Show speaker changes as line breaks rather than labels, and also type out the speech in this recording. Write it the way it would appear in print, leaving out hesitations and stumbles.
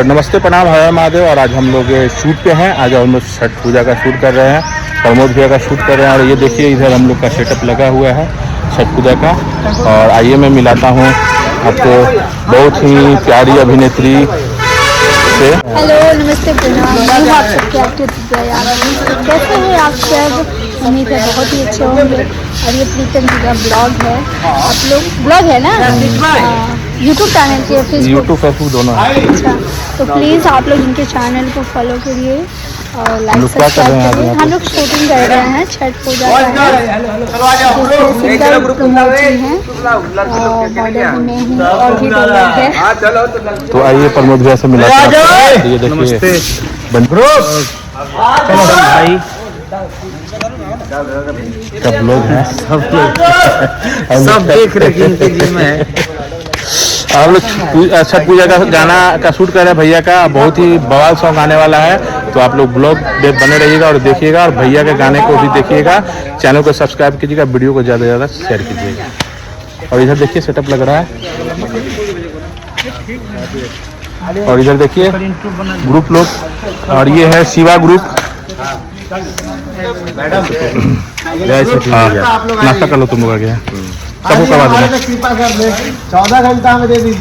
नमस्ते प्रणाम हर महादेव। और आज हम लोग शूट पे हैं। आज हम लोग छठ पूजा का शूट कर रहे हैं, प्रमोद भैया का शूट कर रहे हैं। और ये देखिए इधर हम लोग का सेटअप लगा हुआ है छठ पूजा का। और आइए मैं मिलाता हूँ आपको बहुत ही प्यारी अभिनेत्री से।
हेलो नमस्ते प्रणाम, मैं हूँ आप सबके एक्टर कैसे हैं आप सब? उम्मीद है बहुत ही अच्छे होंगे। और ये प्रीतम जी का ब्लॉग है, आप लोग ब्लॉग है ना यूट्यूब चैनल के,
फेसबुक दोनों है।
अच्छा, तो प्लीज़ आप लोग इनके चैनल को फॉलो करिए और लाइक सब्सक्राइब करिए। हम लोग शूटिंग कर रहे हैं छठ पूजा का है, सिंगर प्रमोद जी हैं और मॉडल में हूँ और भी दो लोग हैं।
तो आइए प्रमोद भैया से मिलाते हैं। ये देखिए
भाई
सब लोग हैं,
सब देख रहे हैं इनके जिम में।
आप लोग छठ पूजा का गाना का शूट कर रहे हैं भैया का। बहुत ही बवाल सॉन्ग आने वाला है, तो आप लोग ब्लॉग बने रहिएगा और देखिएगा। और भैया के गाने को भी देखिएगा, चैनल को सब्सक्राइब कीजिएगा, वीडियो को ज़्यादा से ज़्यादा शेयर कीजिएगा। और इधर देखिए सेटअप लग रहा है। और इधर देखिए ग्रुप लोग, और ये है शिवा ग्रुप। नाश्ता कर लो तुम लोग आ गया, सबको करवा देना।
14 घंटा में दे दीजिए।